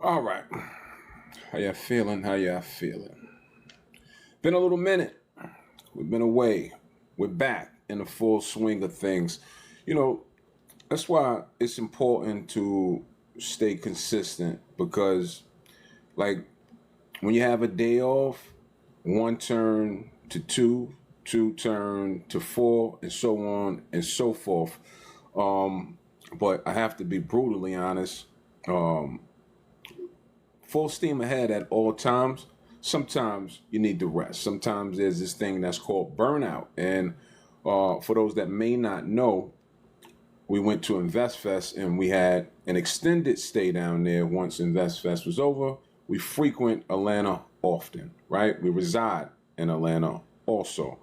All right. How y'all feeling? How y'all feeling? Been a little minute. We've been away. We're back in the full swing of things. You know, that's why it's important to stay consistent because, like, when you have a day off, one turn to two, two turn to four, and so on and so forth. But I have to be brutally honest. Um, Full steam ahead at all times. Sometimes you need to rest. Sometimes there's this thing that's called burnout. And for those that may not know, we went to InvestFest and we had an extended stay down there once InvestFest was over. We frequent Atlanta often, right? We reside in Atlanta also.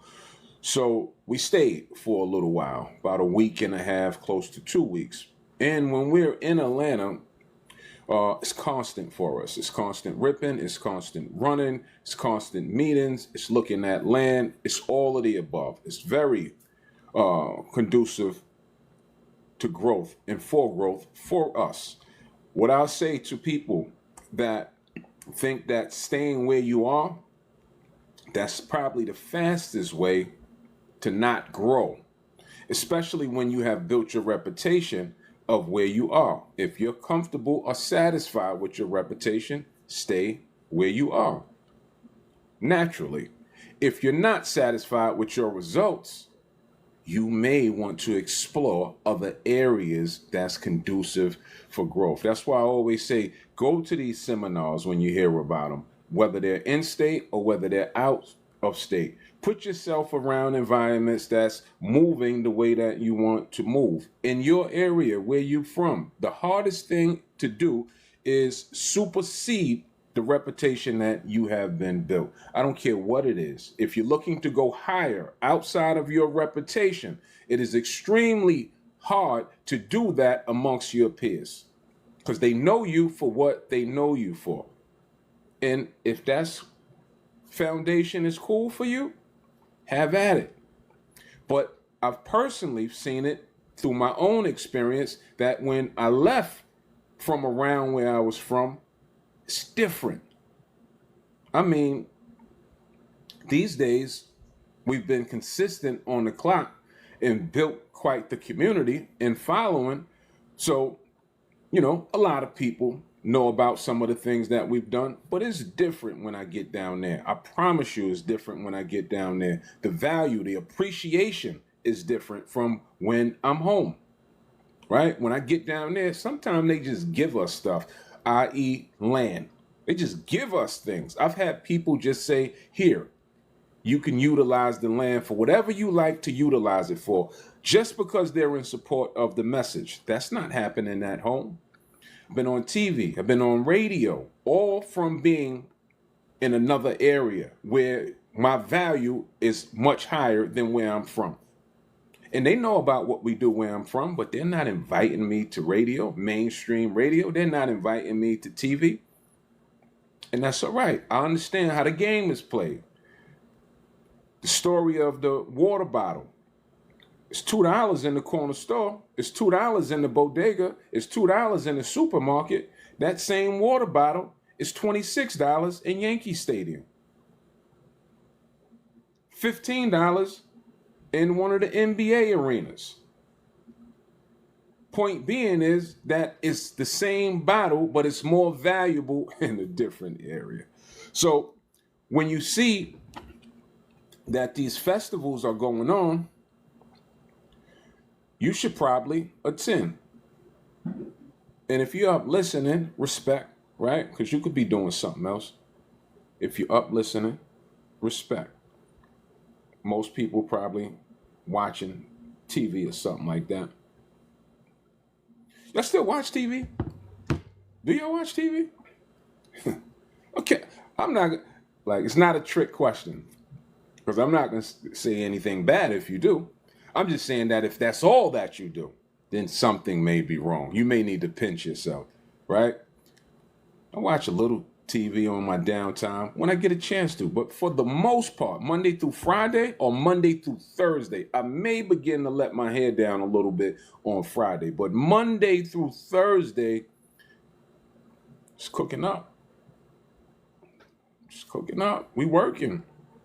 So we stayed for a little while, about a week and a half, close to 2 weeks. And when we're in Atlanta, it's constant for us. It's constant ripping, it's constant running, it's constant meetings, it's looking at land, it's all of the above. It's very conducive to growth and for growth for us. What I'll say to people that think that staying where you are, that's probably the fastest way to not grow, especially when you have built your reputation of where you are. If you're comfortable or satisfied with your reputation, stay where you are naturally. If you're not satisfied with your results, you may want to explore other areas that's conducive for growth. That's why I always say go to these seminars when you hear about them, whether they're in state or whether they're out of state. Put yourself around environments that's moving the way that you want to move. In your area, where you from, the hardest thing to do is supersede the reputation that you have been built. I don't care what it is. If you're looking to go higher outside of your reputation, it is extremely hard to do that amongst your peers because they know you for what they know you for. And if that's foundation is cool for you, have at it. But I've personally seen it through my own experience that when I left from around where I was from, it's different. I mean, these days we've been consistent on the clock and built quite the community and following. So, a lot of people know about some of the things that we've done, but it's different when I get down there. I promise you it's different when I get down there. The value, the appreciation is different from when I'm home, right? When I get down there, sometimes they just give us stuff, i.e., land. They just give us things. I've had people just say, here, you can utilize the land for whatever you like to utilize it for, just because they're in support of the message. That's not happening at home. I've been on TV, I've been on radio, all from being in another area where my value is much higher than where I'm from. And they know about what we do where I'm from, but they're not inviting me to radio, mainstream radio. They're not inviting me to TV. And that's all right. I understand how the game is played. The story of the water bottle. It's $2 in the corner store. It's $2 in the bodega. It's $2 in the supermarket. That same water bottle is $26 in Yankee Stadium. $15 in one of the NBA arenas. Point being is that it's the same bottle, but it's more valuable in a different area. So when you see that these festivals are going on, you should probably attend. And if you're up listening, respect, right? Because you could be doing something else. If you're up listening, respect. Most people probably watching TV or something like that. Y'all still watch TV? Do y'all watch TV? Okay, I'm not, like, it's not a trick question. Because I'm not going to say anything bad if you do. I'm just saying that if that's all that you do, then something may be wrong. You may need to pinch yourself, right? I watch a little TV on my downtime when I get a chance to. But for the most part, Monday through Friday or Monday through Thursday, I may begin to let my hair down a little bit on Friday. But Monday through Thursday, It's cooking up. It's cooking up. We working.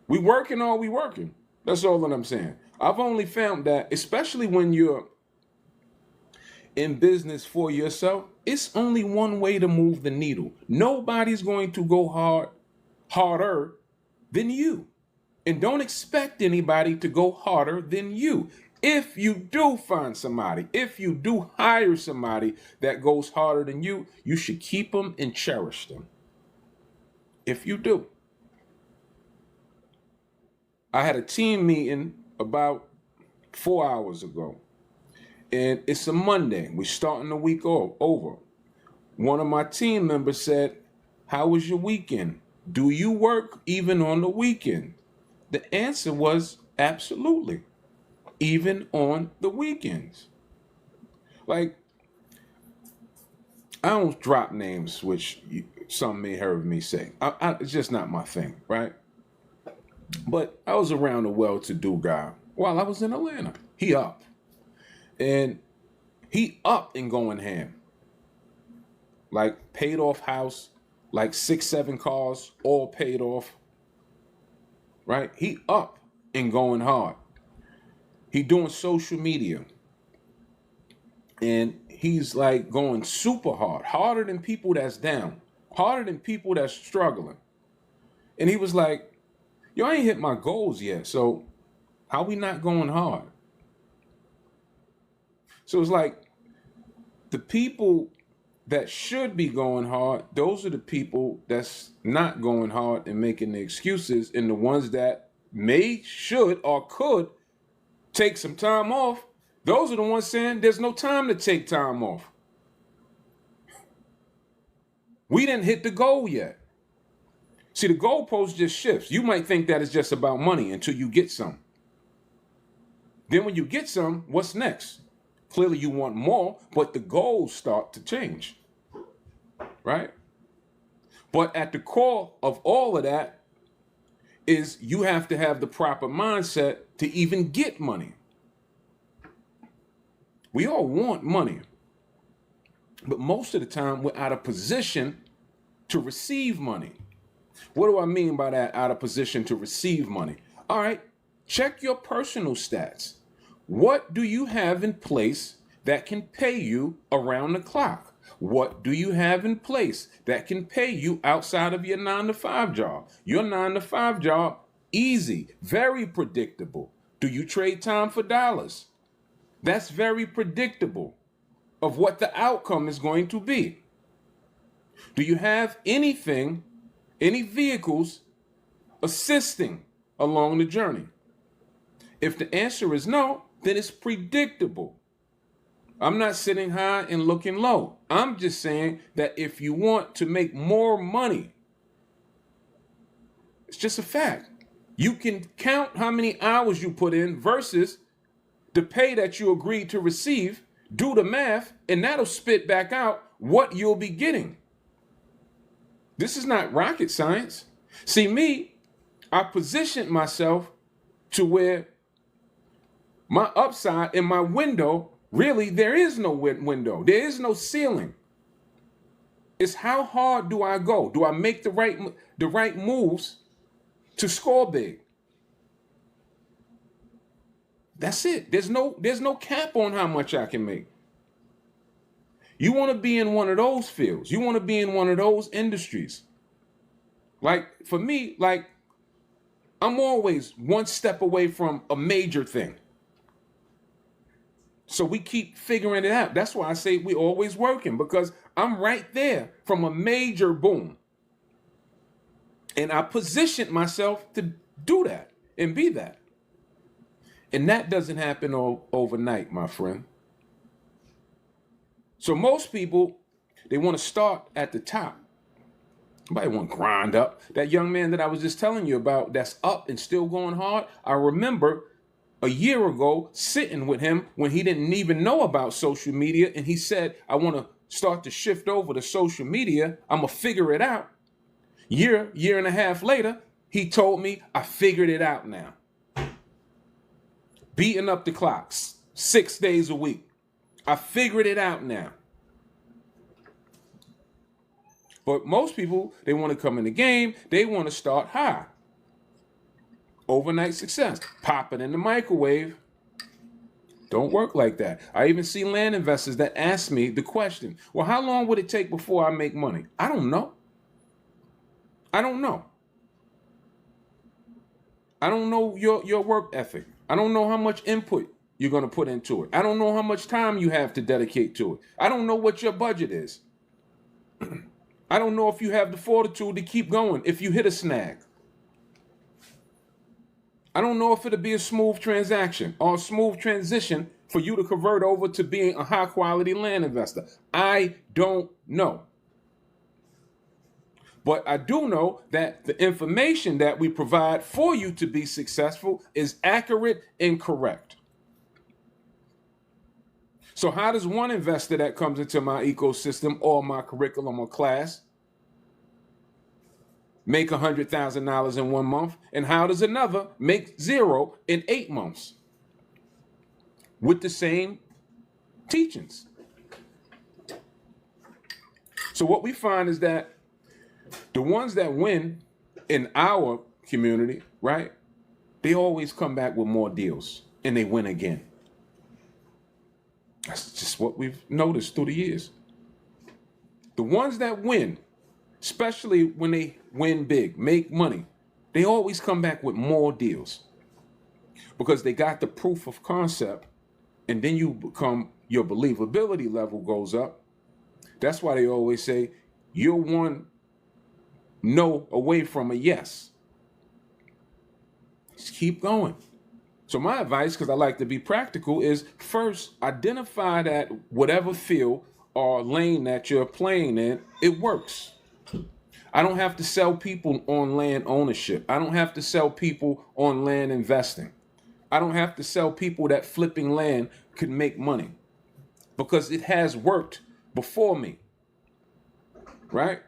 We working all we working. That's all that I'm saying. I've only found that, especially when you're in business for yourself, it's only one way to move the needle. Nobody's going to go harder than you. And don't expect anybody to go harder than you. If you do find somebody, if you do hire somebody that goes harder than you should keep them and cherish them. If you do. I had a team meeting about 4 hours ago. And it's a Monday. We're starting the week over. One of my team members said, "How was your weekend? Do you work even on the weekend?" The answer was absolutely. Even on the weekends. Like, I don't drop names, which some may heard me say. It's just not my thing, right? But I was around a well-to-do guy while I was in Atlanta. He up. And he up and going ham. Like, paid off house, like 6, 7 cars, all paid off. Right? He up and going hard. He doing social media. And he's like going super hard. Harder than people that's down. Harder than people that's struggling. And he was like, "Yo, I ain't hit my goals yet. So how we not going hard?" So it's like the people that should be going hard, those are the people that's not going hard and making the excuses. And the ones that may, should, or could take some time off, those are the ones saying there's no time to take time off. We didn't hit the goal yet. See, the goalpost just shifts. You might think that it's just about money until you get some. Then when you get some, what's next? Clearly you want more, but the goals start to change, right? But at the core of all of that is you have to have the proper mindset to even get money. We all want money, but most of the time we're out of position to receive money. What do I mean by that, out of position to receive money? All right, check your personal stats. What do you have in place that can pay you around the clock? What do you have in place that can pay you outside of your 9-to-5 job? Your 9-to-5 job, easy, very predictable. Do you trade time for dollars? That's very predictable of what the outcome is going to be. Do you have anything, any vehicles assisting along the journey? If the answer is no, then it's predictable. I'm not sitting high and looking low. I'm just saying that if you want to make more money, it's just a fact. You can count how many hours you put in versus the pay that you agreed to receive, do the math, and that'll spit back out what you'll be getting. This is not rocket science. See, me, I positioned myself to where my upside and my window, really, there is no window. There is no ceiling. It's how hard do I go? Do I make the right moves to score big? That's it. There's no cap on how much I can make. You want to be in one of those fields. You want to be in one of those industries. Like, for me, like, I'm always one step away from a major thing. So we keep figuring it out. That's why I say we always working, because I'm right there from a major boom. And I positioned myself to do that and be that. And that doesn't happen overnight, my friend. So most people, they want to start at the top. Nobody want to grind up. That young man that I was just telling you about that's up and still going hard, I remember a year ago sitting with him when he didn't even know about social media, and he said, "I want to start to shift over to social media. I'm going to figure it out." Year and a half later, he told me, "I figured it out now." Beating up the clocks 6 days a week. I figured it out now. But most people, they want to come in the game, they want to start high. Overnight success. Pop it in the microwave. Don't work like that. I even see land investors that ask me the question, well, how long would it take before I make money? I don't know. I don't know. I don't know your work ethic. I don't know how much input you're going to put into it. I don't know how much time you have to dedicate to it. I don't know what your budget is. I don't know if you have the fortitude to keep going if you hit a snag. I don't know if it'll be a smooth transaction or a smooth transition for you to convert over to being a high quality land investor. I don't know. But I do know that the information that we provide for you to be successful is accurate and correct. So how does one investor that comes into my ecosystem or my curriculum or class make $100,000 in 1 month? And how does another make zero in 8 months with the same teachings? So what we find is that the ones that win in our community, right, they always come back with more deals and they win again. That's just what we've noticed through the years. The ones that win, especially when they win big, make money, they always come back with more deals because they got the proof of concept, and then your believability level goes up. That's why they always say you're one no away from a yes. Just keep going. So my advice, because I like to be practical, is first identify that whatever field or lane that you're playing in, it works. I don't have to sell people on land ownership. I don't have to sell people on land investing. I don't have to sell people that flipping land could make money because it has worked before me, right?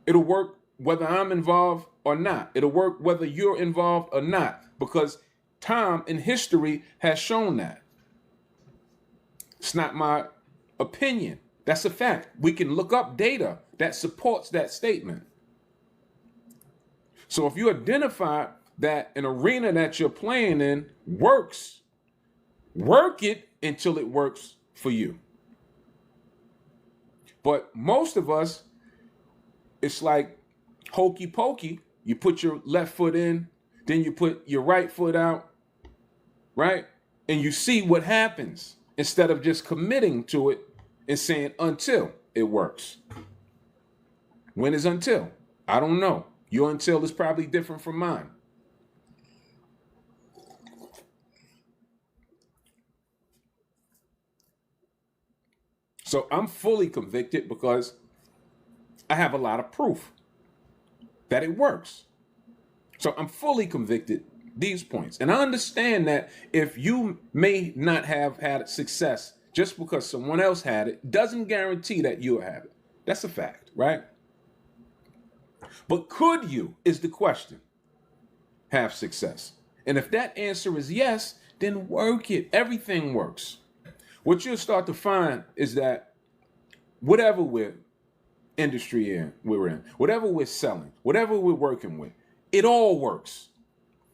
It'll work whether I'm involved or not. It'll work whether you're involved or not because time in history has shown that. It's not my opinion. That's a fact. We can look up data that supports that statement. So if you identify that an arena that you're playing in works, work it until it works for you. But most of us, it's like hokey pokey. You put your left foot in, then you put your right foot out, right? And you see what happens instead of just committing to it and saying until it works. When is until? I don't know. Your until is probably different from mine. So I'm fully convicted because I have a lot of proof that it works. So I'm fully convicted these points. And I understand that if you may not have had success just because someone else had it, doesn't guarantee that you'll have it. That's a fact, right? But could you, is the question, have success? And if that answer is yes, then work it. Everything works. What you'll start to find is that whatever we're in, whatever we're selling, whatever we're working with, it all works.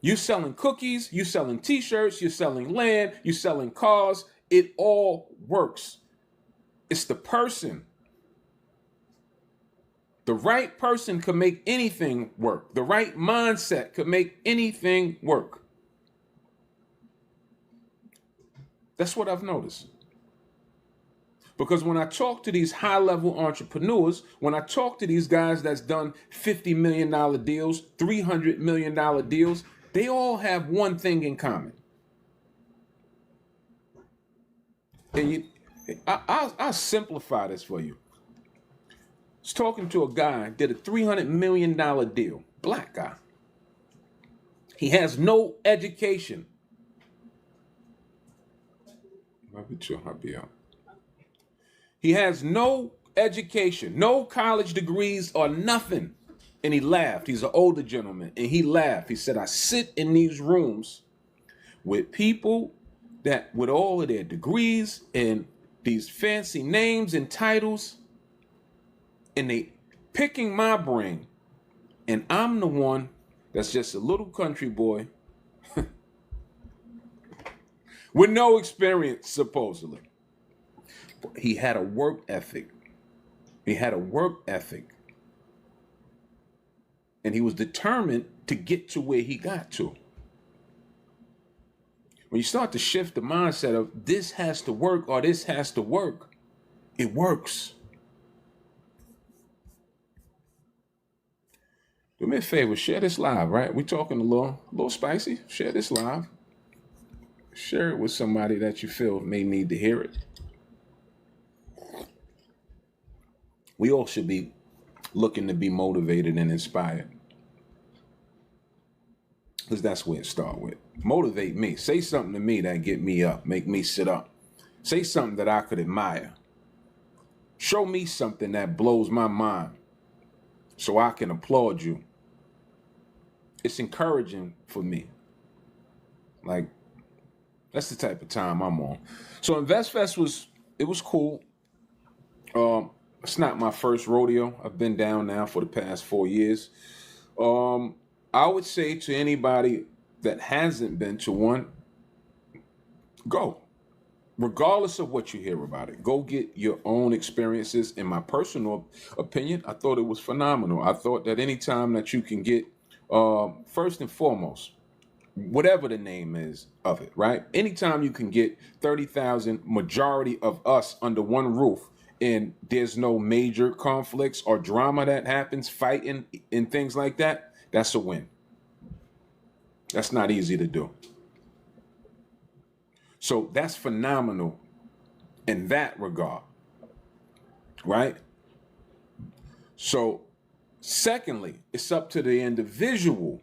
You're selling cookies, you're selling t-shirts, you're selling land, you're selling cars. It all works. It's the person. The right person could make anything work. The right mindset could make anything work. That's what I've noticed. Because when I talk to these high-level entrepreneurs, when I talk to these guys that's done $50 million deals, $300 million deals, they all have one thing in common. And I'll simplify this for you. I was talking to a guy, did a $300 million deal, black guy. He has no education. He has no education, no college degrees or nothing. And he laughed. He's an older gentleman. And he laughed. He said, I sit in these rooms with people that with all of their degrees and these fancy names and titles, and picking my brain, and I'm the one that's just a little country boy with no experience, supposedly. He had a work ethic. He had a work ethic. And he was determined to get to where he got to. When you start to shift the mindset of this has to work or this has to work, it works. Do me a favor, share this live, right? We're talking a little spicy. Share this live. Share it with somebody that you feel may need to hear it. We all should be looking to be motivated and inspired. Because that's where it starts with. Motivate me. Say something to me that get me up, make me sit up. Say something that I could admire. Show me something that blows my mind so I can applaud you. It's encouraging for me. Like, that's the type of time I'm on. So InvestFest was cool. It's not my first rodeo. I've been down now for the past 4 years. I would say to anybody that hasn't been to one, go. Regardless of what you hear about it, go get your own experiences. In my personal opinion, I thought it was phenomenal. I thought that anytime that you can get, first and foremost, whatever the name is of it, right? Anytime you can get 30,000, majority of us under one roof, and there's no major conflicts or drama that happens, fighting and things like that, that's a win. That's not easy to do. So that's phenomenal in that regard, right? So secondly, it's up to the individual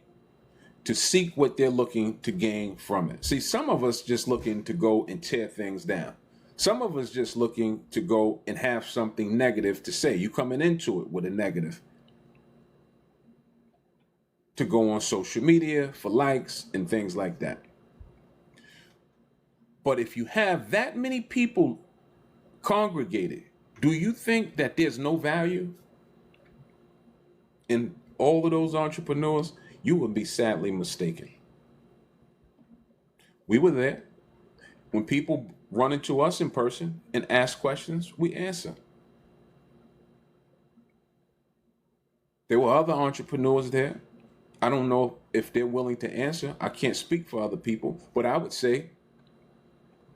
to seek what they're looking to gain from it. See, some of us just looking to go and tear things down. Some of us just looking to go and have something negative to say. You coming into it with a negative. To go on social media for likes and things like that. But if you have that many people congregated, do you think that there's no value in all of those entrepreneurs? You would be sadly mistaken. We were there. When people run into us in person and ask questions, we answer. There were other entrepreneurs there. I don't know if they're willing to answer. I can't speak for other people, but I would say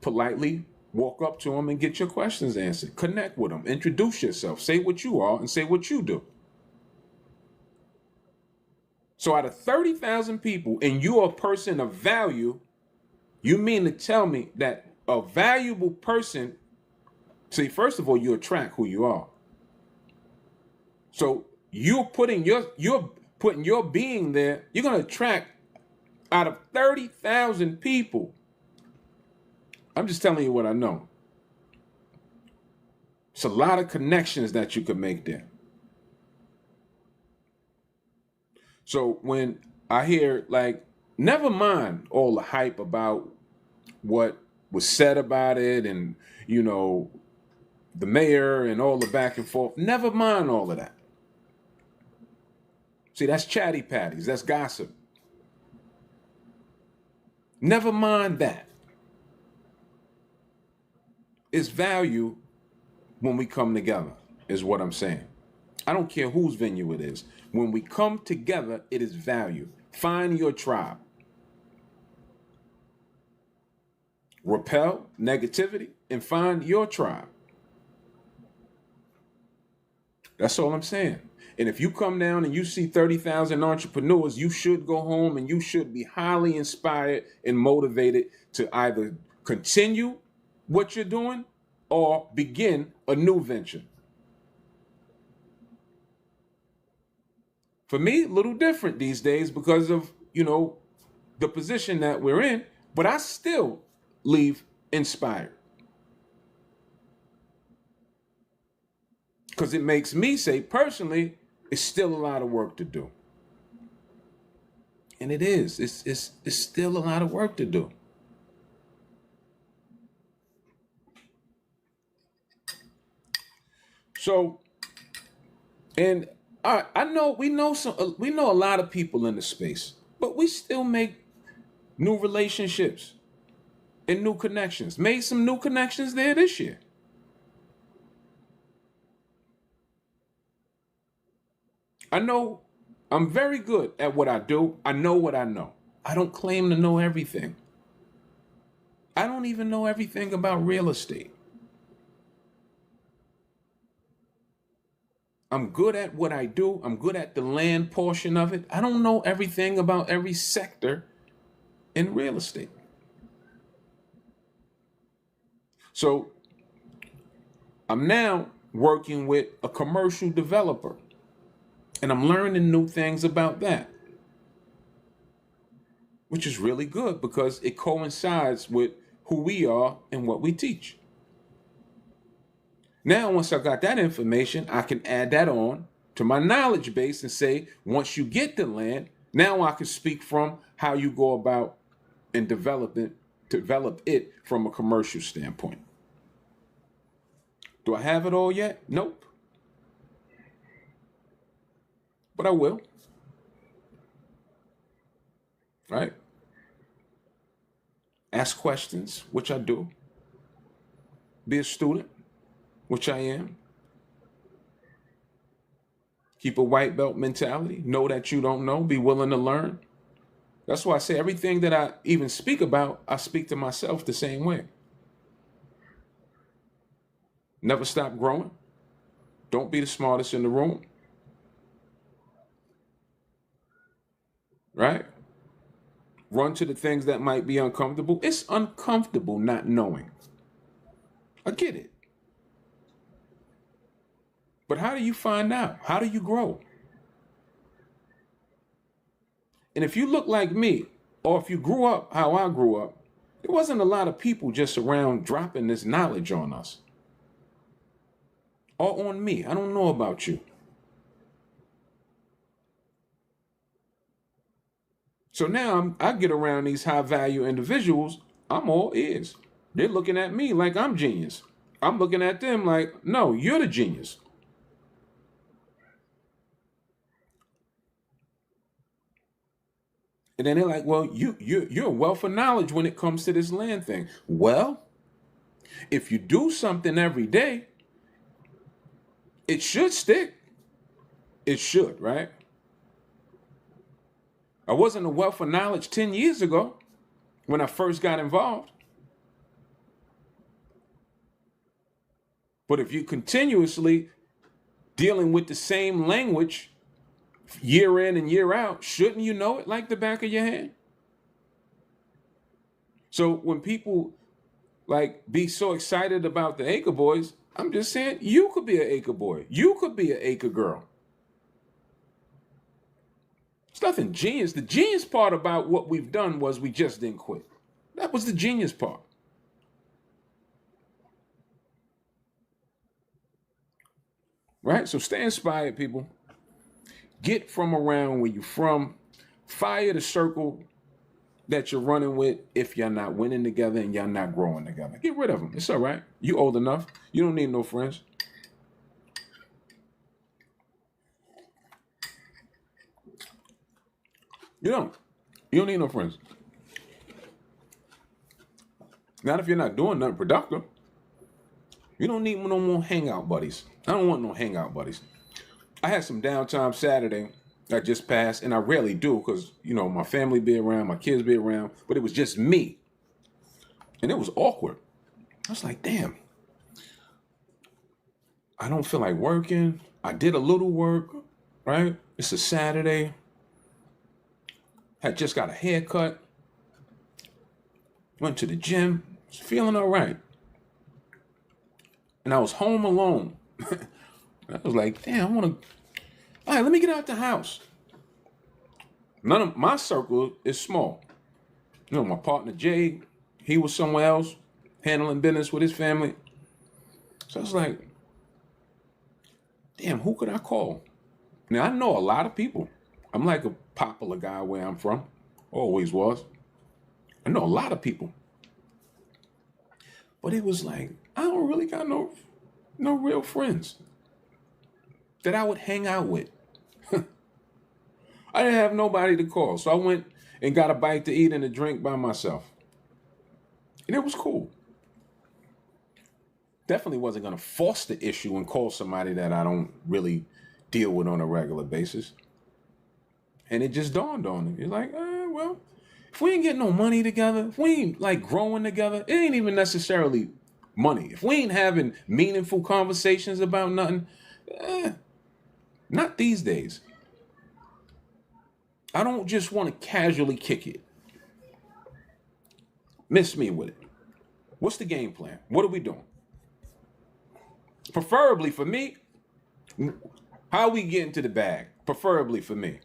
politely walk up to them and get your questions answered. Connect with them. Introduce yourself. Say what you are and say what you do. So out of 30,000 people and you're a person of value, you mean to tell me that a valuable person, see, first of all, you attract who you are. So you're putting your being there, you're going to attract out of 30,000 people. I'm just telling you what I know. It's a lot of connections that you could make there. So when I hear, like, never mind all the hype about what was said about it and, you know, the mayor and all the back and forth, never mind all of that. See, that's chatty patties. That's gossip. Never mind that. It's value when we come together, is what I'm saying. I don't care whose venue it is. When we come together, it is value. Find your tribe. Repel negativity and find your tribe. That's all I'm saying. And if you come down and you see 30,000 entrepreneurs, you should go home and you should be highly inspired and motivated to either continue what you're doing or begin a new venture. For me, a little different these days because of, you know, the position that we're in, but I still leave inspired. Because it makes me say, personally, it's still a lot of work to do. And it is. It's still a lot of work to do. So, and All right, we know a lot of people in the space, but we still make new relationships and new connections. Made some new connections there this year. I know I'm very good at what I do. I know what I know. I don't claim to know everything. I don't even know everything about real estate. I'm good at what I do. I'm good at the land portion of it. I don't know everything about every sector in real estate. So I'm now working with a commercial developer and I'm learning new things about that, which is really good because it coincides with who we are and what we teach. Now, once I got that information, I can add that on to my knowledge base and say, once you get the land, now I can speak from how you go about and develop it from a commercial standpoint. Do I have it all yet? Nope. But I will. Right? Ask questions, which I do. Be a student, which I am. Keep a white belt mentality. Know that you don't know. Be willing to learn. That's why I say everything that I even speak about, I speak to myself the same way. Never stop growing. Don't be the smartest in the room. Right? Run to the things that might be uncomfortable. It's uncomfortable not knowing. I get it. But how do you find out? How do you grow? And if you look like me, or if you grew up how I grew up, there wasn't a lot of people just around dropping this knowledge on us. Or on me. I don't know about you. So now I get around these high value individuals, I'm all ears. They're looking at me like I'm genius. I'm looking at them like, no, you're the genius. And then they're like, well, you're a wealth of knowledge when it comes to this land thing. Well, if you do something every day, it should stick. It should, right? I wasn't a wealth of knowledge 10 years ago when I first got involved. But if you continuously dealing with the same language year in and year out, shouldn't you know it like the back of your hand? So when people like be so excited about the acre boys, I'm just saying you could be an acre boy. You could be an acre girl. It's nothing genius. The genius part about what we've done was we just didn't quit. That was the genius part. Right? So stay inspired, people. Get from around where you're from. Fire the circle that you're running with if you're not winning together and you're not growing together. Get rid of them. It's all right. You old enough. You don't need no friends. You don't. You don't need no friends. Not if you're not doing nothing productive. You don't need no more hangout buddies. I don't want no hangout buddies. I had some downtime Saturday that just passed, and I rarely do because, my family be around, my kids be around, but it was just me. And it was awkward. I was like, damn. I don't feel like working. I did a little work, right? It's a Saturday. Had just got a haircut. Went to the gym. Was feeling all right. And I was home alone. I was like, damn, all right, let me get out the house. None of my circle is small. My partner Jay, he was somewhere else handling business with his family. So I was like, damn, who could I call? Now, I know a lot of people. I'm like a popular guy where I'm from. Always was. I know a lot of people. But it was like, I don't really got no real friends that I would hang out with. I didn't have nobody to call. So I went and got a bite to eat and a drink by myself. And it was cool. Definitely wasn't going to force the issue and call somebody that I don't really deal with on a regular basis. And it just dawned on me. It's like, well, if we ain't getting no money together, if we ain't like growing together, it ain't even necessarily money. If we ain't having meaningful conversations about nothing, not these days. I don't just want to casually kick it. Miss me with it. What's the game plan? What are we doing? Preferably for me, how we get into the bag? Preferably for me.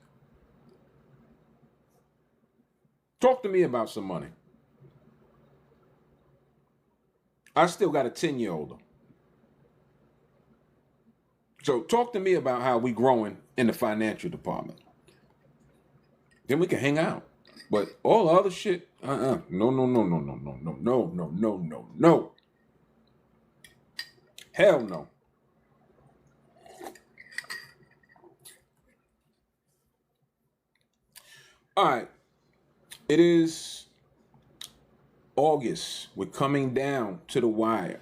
Talk to me about some money. I still got a 10-year-old. So talk to me about how we growing in the financial department. Then we can hang out. But all the other shit, no, no, no, no, no, no, no, no, no, no, no, no, no. Hell no. All right. It is August. We're coming down to the wire.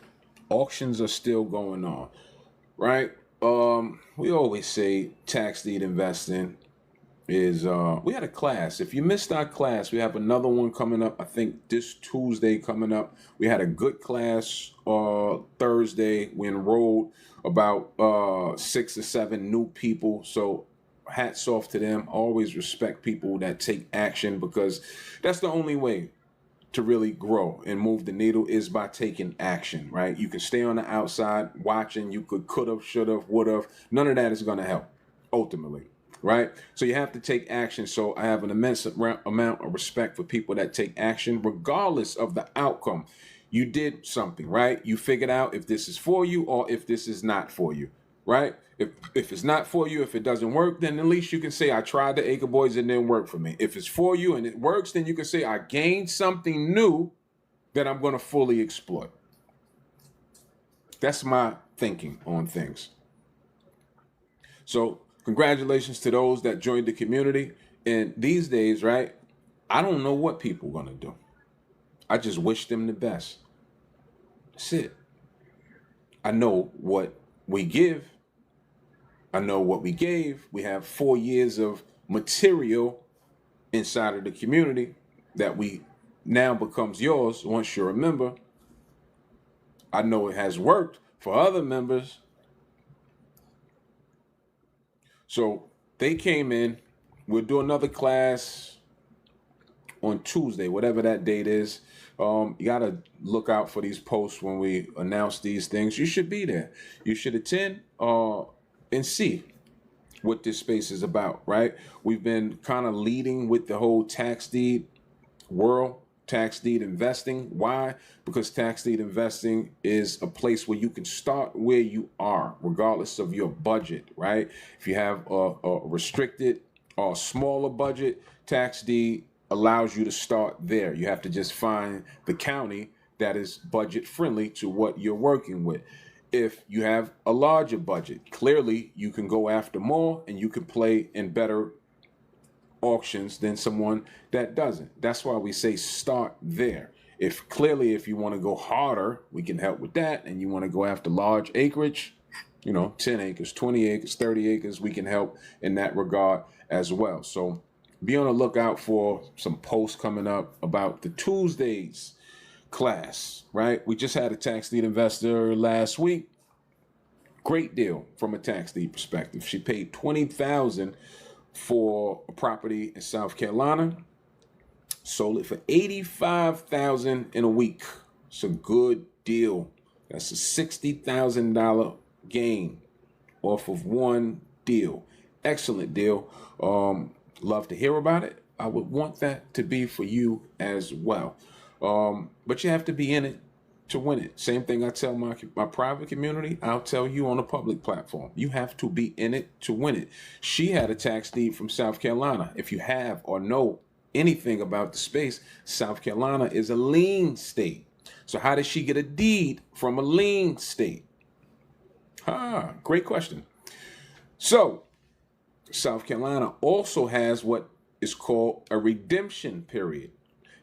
Auctions are still going on, right? We always say tax deed investing is we had a class. If you missed our class, we have another one coming up. I think this Tuesday coming up. We had a good class Thursday. We enrolled about 6 or 7 new people. So hats off to them. Always respect people that take action, because that's the only way to really grow and move the needle is by taking action, right? You can stay on the outside watching. You could have, should have, would have. None of that is going to help ultimately, right? So you have to take action. So I have an immense amount of respect for people that take action regardless of the outcome. You did something, right? You figured out if this is for you or if this is not for you, right? If it's not for you, if it doesn't work, then at least you can say, I tried the Acre Boys and it didn't work for me. If it's for you and it works, then you can say, I gained something new that I'm going to fully exploit. That's my thinking on things. So congratulations to those that joined the community. And these days, right, I don't know what people are going to do. I just wish them the best. That's it. I know what we give. I know what we gave. We have 4 years of material inside of the community that we now becomes yours once you're a member. I know it has worked for other members. So they came in. We'll do another class on Tuesday, whatever that date is. You got to look out for these posts when we announce these things. You should be there. You should attend and see what this space is about, right? We've been kind of leading with the whole tax deed world, tax deed investing. Why? Because tax deed investing is a place where you can start where you are, regardless of your budget, right? If you have a restricted or smaller budget, tax deed allows you to start there. You have to just find the county that is budget friendly to what you're working with. If you have a larger budget, clearly you can go after more and you can play in better auctions than someone that doesn't. That's why we say start there. If you want to go harder, we can help with that. And you want to go after large acreage, 10 acres, 20 acres, 30 acres, we can help in that regard as well. So be on the lookout for some posts coming up about the Tuesdays class, right? We just had a tax deed investor last week. Great deal from a tax deed perspective. She paid $20,000 for a property in South Carolina, sold it for $85,000 in a week. It's a good deal. That's a $60,000 gain off of one deal. Excellent deal. Love to hear about it. I would want that to be for you as well. But you have to be in it to win it. Same thing I tell my private community, I'll tell you on a public platform. You have to be in it to win it. She had a tax deed from South Carolina. If you have or know anything about the space, South Carolina is a lien state. So how did she get a deed from a lien state? Great question. So South Carolina also has what is called a redemption period,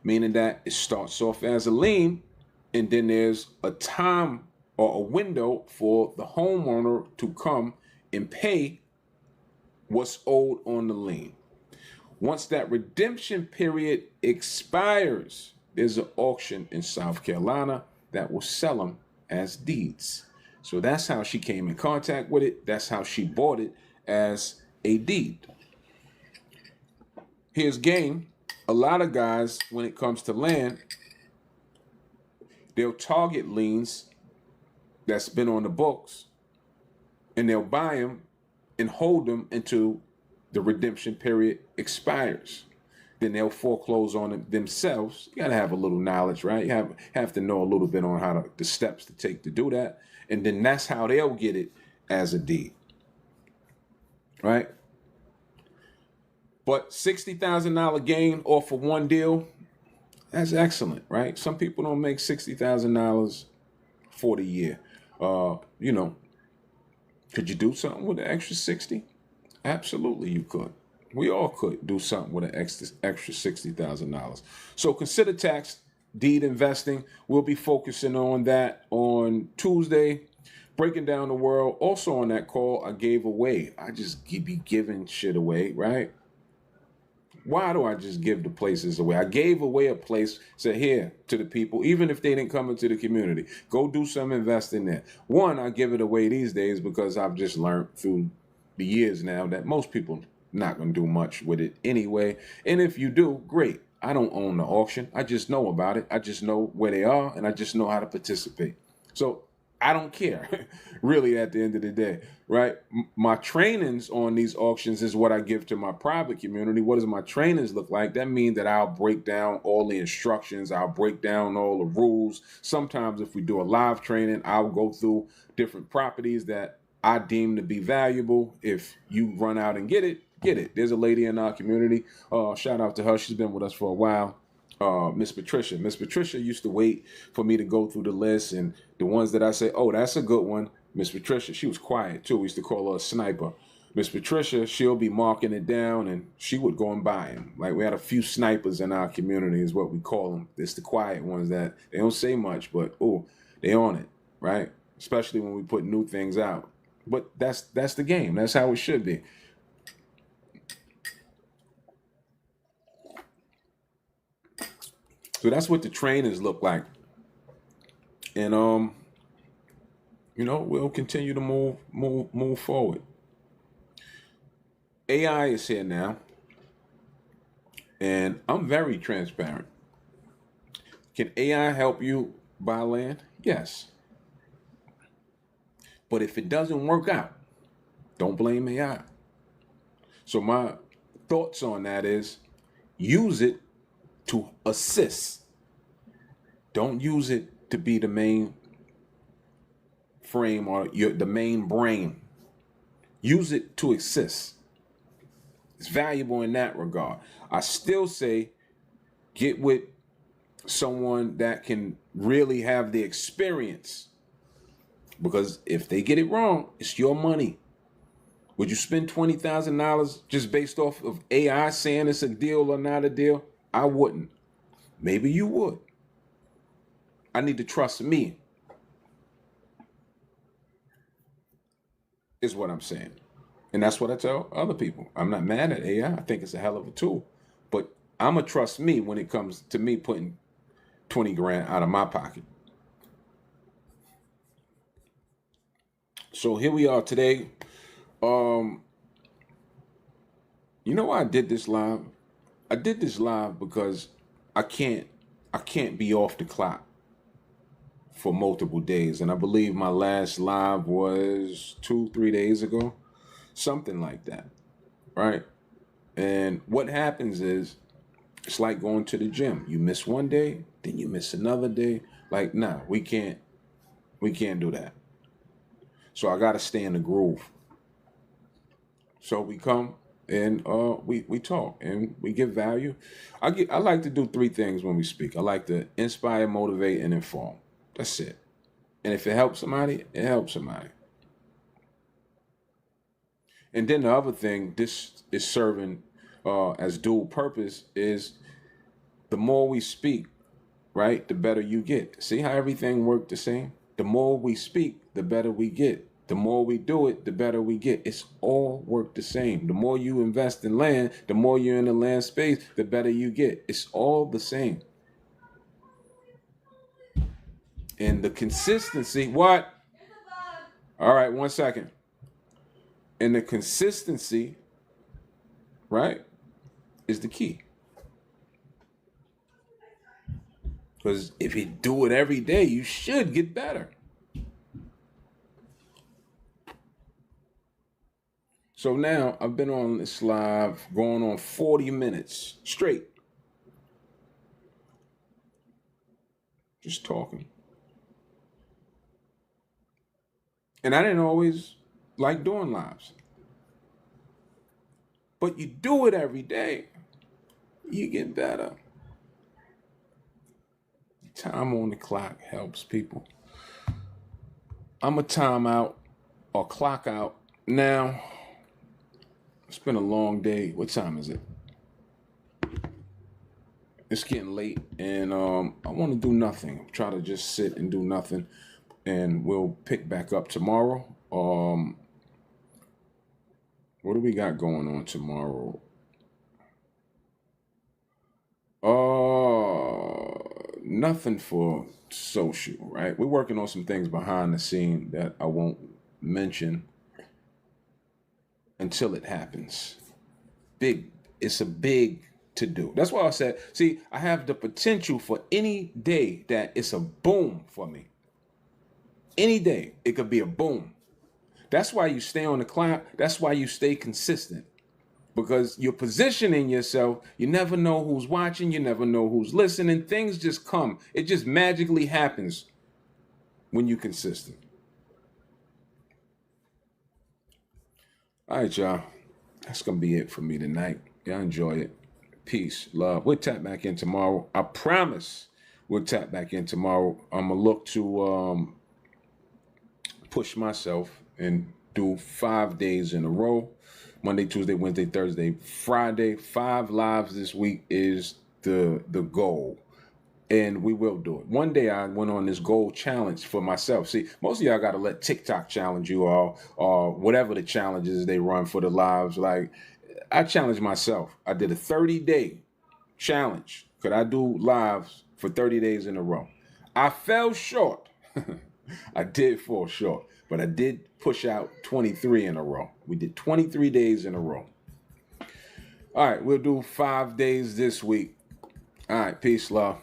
meaning that it starts off as a lien and then there's a time or a window for the homeowner to come and pay what's owed on the lien. Once that redemption period expires, there's an auction in South Carolina that will sell them as deeds. So that's how she came in contact with it. That's how she bought it as a deed. Here's game. A lot of guys, when it comes to land, they'll target liens that's been on the books and they'll buy them and hold them until the redemption period expires. Then they'll foreclose on them themselves. You gotta have a little knowledge, right? You have to know a little bit on how the steps to take to do that. And then that's how they'll get it as a deed, right? But $60,000 gain off of one deal, that's excellent, right? Some people don't make $60,000 for the year. You know, could you do something with the extra 60? Absolutely, you could. We all could do something with an extra $60,000. So consider tax deed investing. We'll be focusing on that on Tuesday, breaking down the world. Also on that call, I gave away. I just be giving shit away, right? Why do I just give the places away? I gave away a place, said here to the people, even if they didn't come into the community, go do some investing there. One, I give it away these days because I've just learned through the years now that most people not going to do much with it anyway. And if you do, great. I don't own the auction. I just know about it. I just know where they are and I just know how to participate. So I don't care really at the end of the day, right? My trainings on these auctions is what I give to my private community. What does my trainings look like? That means that I'll break down all the instructions. I'll break down all the rules. Sometimes if we do a live training, I'll go through different properties that I deem to be valuable. If you run out and get it, get it. There's a lady in our community. Shout out to her. She's been with us for a while. Miss Patricia. Miss Patricia used to wait for me to go through the list, and the ones that I say, oh, that's a good one. Miss Patricia, she was quiet too. We used to call her a sniper. Miss Patricia, she'll be marking it down, and she would go and buy them. Like we had a few snipers in our community, is what we call them. It's the quiet ones that they don't say much, but oh, they on it, right? Especially when we put new things out. But that's the game. That's how it should be. So that's what the trainers look like. And you know, we'll continue to move forward. AI is here now, and I'm very transparent. Can AI help you buy land? Yes. But if it doesn't work out, don't blame AI. So my thoughts on that is use it to assist. Don't use it to be the main frame or the main brain. Use it to assist. It's valuable in that regard. I still say get with someone that can really have the experience, because if they get it wrong, it's your money. Would you spend $20,000 just based off of AI saying it's a deal or not a deal? I wouldn't. Maybe you would. I need to trust me, is what I'm saying. And that's what I tell other people. I'm not mad at AI. I think it's a hell of a tool. But I'm going to trust me when it comes to me putting 20 grand out of my pocket. So here we are today. You know why I did this live? I did this live because I can't be off the clock for multiple days. And I believe my last live was 2-3 days ago, something like that, right? And what happens is it's like going to the gym. You miss one day, then you miss another day. Like, nah, we can't do that. So I got to stay in the groove. So we come and we talk and we give value. I like to do 3 things when we speak. I like to inspire, motivate, and inform. That's it. And if it helps somebody, it helps somebody. And then the other thing this is serving as dual purpose is the more we speak, right, the better you get. See how everything worked the same? The more we speak, the better we get. The more we do it, the better we get. It's all work the same. The more you invest in land, the more you're in the land space, the better you get. It's all the same. And the consistency, what? All right, 1 second. And the consistency, right, is the key. Because if you do it every day, you should get better. So now I've been on this live going on 40 minutes straight. Just talking. And I didn't always like doing lives. But you do it every day, you get better. Time on the clock helps people. I'm a time out or clock out now. It's been a long day. What time is it? It's getting late, and I want to do nothing. Try to just sit and do nothing, and we'll pick back up tomorrow. What do we got going on tomorrow? Nothing for social, right? We're working on some things behind the scene that I won't mention until it happens. It's a big to do. That's why I said, see, I have the potential for any day that it's a boom for me. Any day, it could be a boom. That's why you stay on the clock. That's why you stay consistent. Because you're positioning yourself. You never know who's watching. You never know who's listening. Things just come. It just magically happens when you're consistent. All right, y'all. That's going to be it for me tonight. Y'all enjoy it. Peace, love. We'll tap back in tomorrow. I promise we'll tap back in tomorrow. I'm going to look to push myself and do 5 days in a row. Monday, Tuesday, Wednesday, Thursday, Friday. 5 lives this week is the goal. And we will do it. One day I went on this goal challenge for myself. See, most of y'all got to let TikTok challenge you all, or whatever the challenges they run for the lives. Like, I challenged myself. I did a 30-day challenge. Could I do lives for 30 days in a row? I fell short. I did fall short, but I did push out 23 in a row. We did 23 days in a row. All right, we'll do 5 days this week. All right, peace, love.